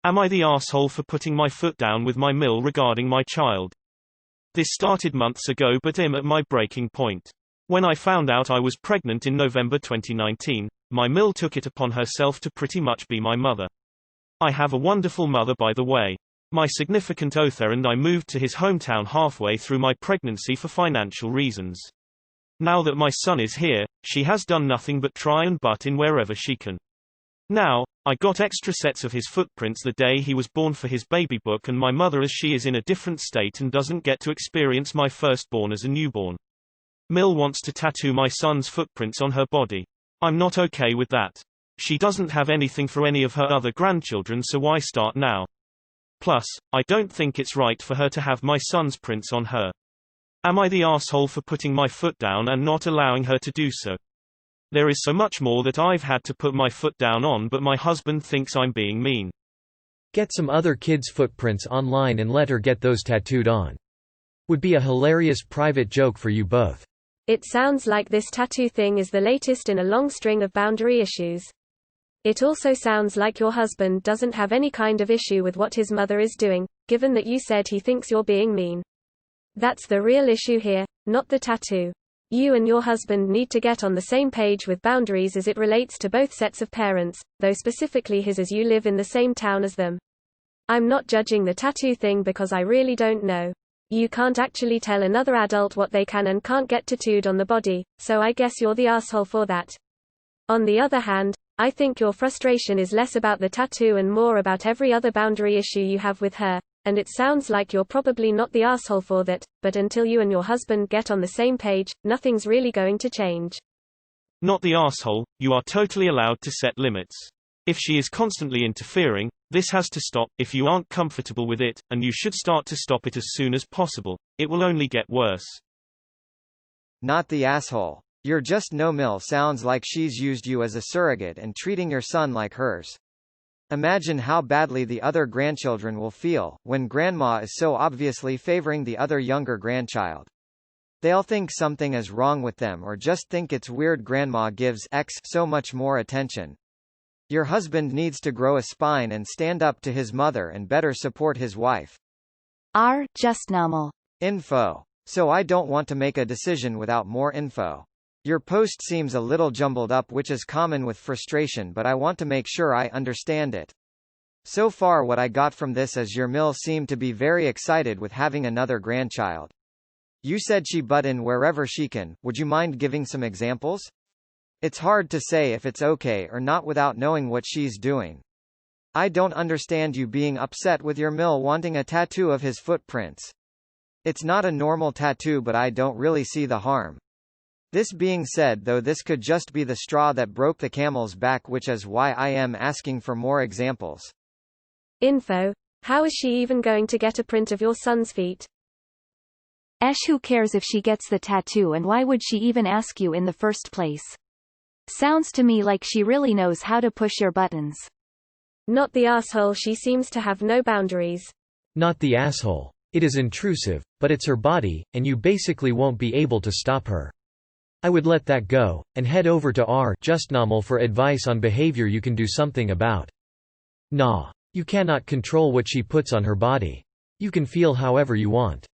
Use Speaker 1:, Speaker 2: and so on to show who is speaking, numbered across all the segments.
Speaker 1: Am I the asshole for putting my foot down with my mill regarding my child? This started months ago, but I'm at my breaking point. When I found out I was pregnant in November 2019, my mill took it upon herself to pretty much be my mother. I have a wonderful mother, by the way. My significant other and I moved to his hometown halfway through my pregnancy for financial reasons. Now that my son is here, she has done nothing but try and butt in wherever she can. Now, I got extra sets of his footprints the day he was born for his baby book, and my mother, as she is in a different state and doesn't get to experience my firstborn as a newborn. Mill wants to tattoo my son's footprints on her body. I'm not okay with that. She doesn't have anything for any of her other grandchildren, so why start now? Plus, I don't think it's right for her to have my son's prints on her. Am I the asshole for putting my foot down and not allowing her to do so? There is so much more that I've had to put my foot down on, but my husband thinks I'm being mean.
Speaker 2: Get some other kids' footprints online and let her get those tattooed on. Would be a hilarious private joke for you both.
Speaker 3: It sounds like this tattoo thing is the latest in a long string of boundary issues. It also sounds like your husband doesn't have any kind of issue with what his mother is doing, given that you said he thinks you're being mean. That's the real issue here, not the tattoo. You and your husband need to get on the same page with boundaries as it relates to both sets of parents, though specifically his, as you live in the same town as them. I'm not judging the tattoo thing because I really don't know. You can't actually tell another adult what they can and can't get tattooed on the body, so I guess you're the asshole for that. On the other hand, I think your frustration is less about the tattoo and more about every other boundary issue you have with her, and it sounds like you're probably not the asshole for that, but until you and your husband get on the same page, nothing's really going to change.
Speaker 1: Not the asshole, you are totally allowed to set limits. If she is constantly interfering, this has to stop. If you aren't comfortable with it, and you should start to stop it as soon as possible, it will only get worse.
Speaker 4: Not the asshole. You're just no mill. Sounds like she's used you as a surrogate and treating your son like hers. Imagine how badly the other grandchildren will feel, when grandma is so obviously favoring the other younger grandchild. They'll think something is wrong with them or just think it's weird grandma gives X so much more attention. Your husband needs to grow a spine and stand up to his mother and better support his wife.
Speaker 5: Just normal.
Speaker 4: Info. So I don't want to make a decision without more info. Your post seems a little jumbled up, which is common with frustration, but I want to make sure I understand it. So far what I got from this is your mill seemed to be very excited with having another grandchild. You said she butt in wherever she can. Would you mind giving some examples? It's hard to say if it's okay or not without knowing what she's doing. I don't understand you being upset with your mill wanting a tattoo of his footprints. It's not a normal tattoo, but I don't really see the harm. This being said, though, this could just be the straw that broke the camel's back, which is why I am asking for more examples.
Speaker 3: Info. How is she even going to get a print of your son's feet?
Speaker 5: Who cares if she gets the tattoo, and why would she even ask you in the first place? Sounds to me like she really knows how to push your buttons.
Speaker 3: Not the asshole, she seems to have no boundaries.
Speaker 2: Not the asshole. It is intrusive, but it's her body, and you basically won't be able to stop her. I would let that go, and head over to Just Normal for advice on behavior you can do something about. Nah. You cannot control what she puts on her body. You can feel however you want.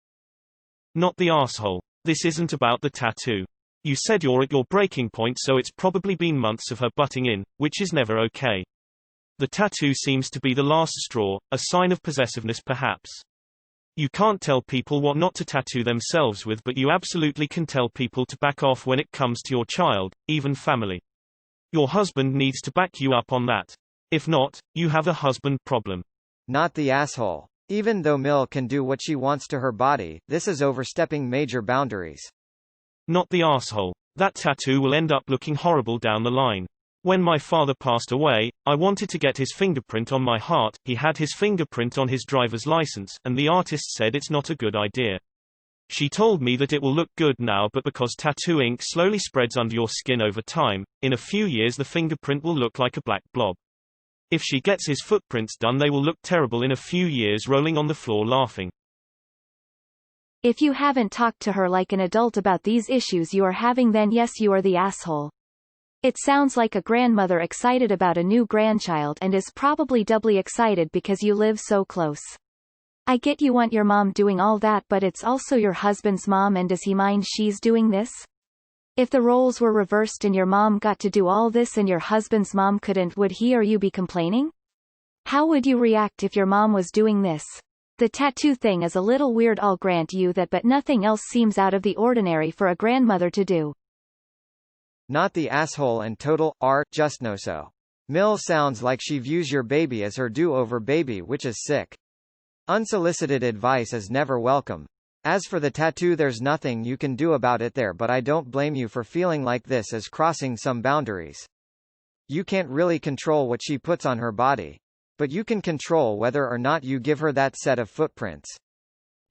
Speaker 1: Not the asshole. This isn't about the tattoo. You said you're at your breaking point, so it's probably been months of her butting in, which is never okay. The tattoo seems to be the last straw, a sign of possessiveness perhaps. You can't tell people what not to tattoo themselves with, but you absolutely can tell people to back off when it comes to your child, even family. Your husband needs to back you up on that. If not, you have a husband problem.
Speaker 4: Not the asshole. Even though Mill can do what she wants to her body, this is overstepping major boundaries.
Speaker 1: Not the asshole. That tattoo will end up looking horrible down the line. When my father passed away, I wanted to get his fingerprint on my heart. He had his fingerprint on his driver's license, and the artist said it's not a good idea. She told me that it will look good now, but because tattoo ink slowly spreads under your skin over time, in a few years the fingerprint will look like a black blob. If she gets his footprints done, they will look terrible in a few years, rolling on the floor laughing.
Speaker 5: If you haven't talked to her like an adult about these issues you are having, then yes, you are the asshole. It sounds like a grandmother excited about a new grandchild and is probably doubly excited because you live so close. I get you want your mom doing all that, but it's also your husband's mom, and does he mind she's doing this? If the roles were reversed and your mom got to do all this and your husband's mom couldn't, would he or you be complaining? How would you react if your mom was doing this? The tattoo thing is a little weird, I'll grant you that, but nothing else seems out of the ordinary for a grandmother to do.
Speaker 4: Not the asshole and total, just no so. Mill sounds like she views your baby as her do-over baby, which is sick. Unsolicited advice is never welcome. As for the tattoo, there's nothing you can do about it there, but I don't blame you for feeling like this is crossing some boundaries. You can't really control what she puts on her body. But you can control whether or not you give her that set of footprints.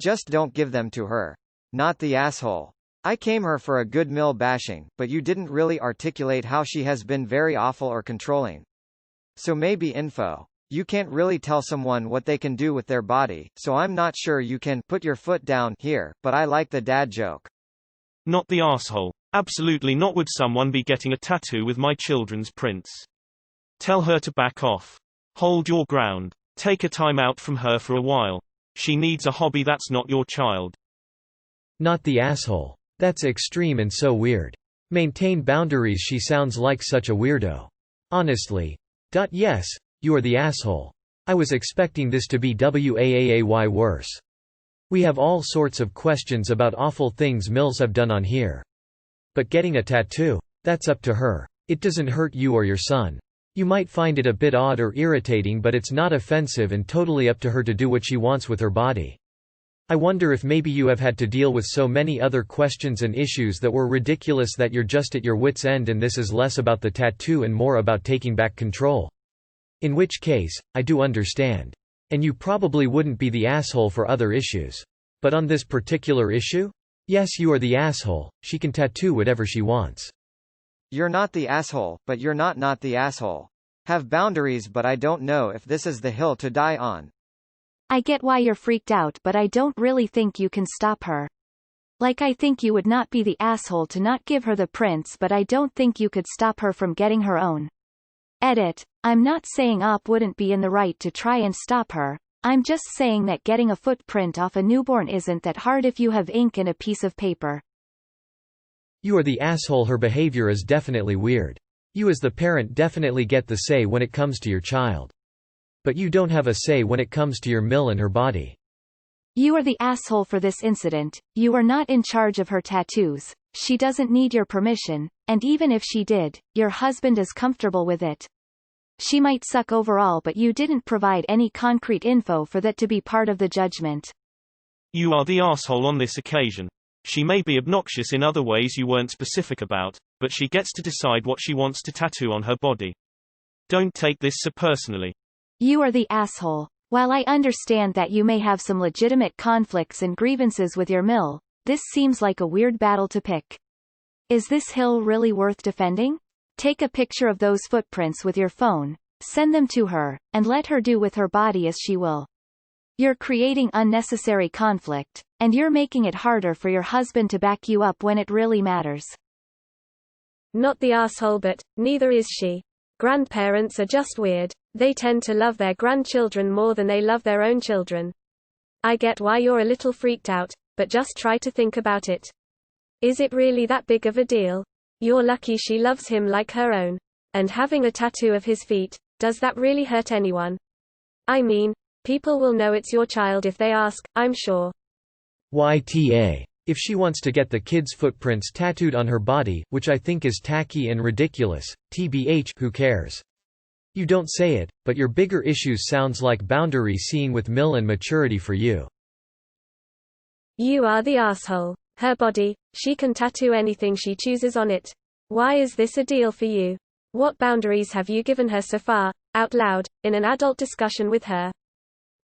Speaker 4: Just don't give them to her. Not the asshole. I came her for a good Mill bashing, but you didn't really articulate how she has been very awful or controlling. So maybe info. You can't really tell someone what they can do with their body, so I'm not sure you can put your foot down here, but I like the dad joke.
Speaker 1: Not the asshole. Absolutely not would someone be getting a tattoo with my children's prints. Tell her to back off. Hold your ground. Take a time out from her for a while. She needs a hobby, that's not your child.
Speaker 2: Not the asshole. That's extreme and so weird. Maintain boundaries. She sounds like such a weirdo. Honestly. Yes, you are the asshole. I was expecting this to be WAAAY worse. We have all sorts of questions about awful things Mills have done on here. But getting a tattoo? That's up to her. It doesn't hurt you or your son. You might find it a bit odd or irritating, but it's not offensive and totally up to her to do what she wants with her body. I wonder if maybe you have had to deal with so many other questions and issues that were ridiculous that you're just at your wit's end, and this is less about the tattoo and more about taking back control. In which case, I do understand. And you probably wouldn't be the asshole for other issues. But on this particular issue? Yes, you are the asshole. She can tattoo whatever she wants.
Speaker 4: You're not the asshole, but you're not the asshole. Have boundaries, but I don't know if this is the hill to die on.
Speaker 5: I get why you're freaked out, but I don't really think you can stop her. Like, I think you would not be the asshole to not give her the prints, but I don't think you could stop her from getting her own. Edit. I'm not saying OP wouldn't be in the right to try and stop her. I'm just saying that getting a footprint off a newborn isn't that hard if you have ink and a piece of paper.
Speaker 2: You are the asshole. Her behavior is definitely weird. You as the parent definitely get the say when it comes to your child. But you don't have a say when it comes to your Mill and her body.
Speaker 5: You are the asshole for this incident. You are not in charge of her tattoos. She doesn't need your permission, and even if she did, your husband is comfortable with it. She might suck overall, but you didn't provide any concrete info for that to be part of the judgment.
Speaker 1: You are the asshole on this occasion. She may be obnoxious in other ways you weren't specific about, but she gets to decide what she wants to tattoo on her body. Don't take this so personally.
Speaker 5: You are the asshole. While I understand that you may have some legitimate conflicts and grievances with your Mill, this seems like a weird battle to pick. Is this hill really worth defending? Take a picture of those footprints with your phone, send them to her, and let her do with her body as she will. You're creating unnecessary conflict, and you're making it harder for your husband to back you up when it really matters.
Speaker 3: Not the asshole, but neither is she. Grandparents are just weird. They tend to love their grandchildren more than they love their own children. I get why you're a little freaked out, but just try to think about it. Is it really that big of a deal? You're lucky she loves him like her own. And having a tattoo of his feet, does that really hurt anyone? I mean, people will know it's your child if they ask, I'm sure.
Speaker 2: YTA. If she wants to get the kid's footprints tattooed on her body, which I think is tacky and ridiculous, TBH, who cares? You don't say it, but your bigger issues sounds like boundary seeing with Mill and maturity for you.
Speaker 3: You are the asshole. Her body, she can tattoo anything she chooses on it. Why is this a deal for you? What boundaries have you given her so far, out loud, in an adult discussion with her?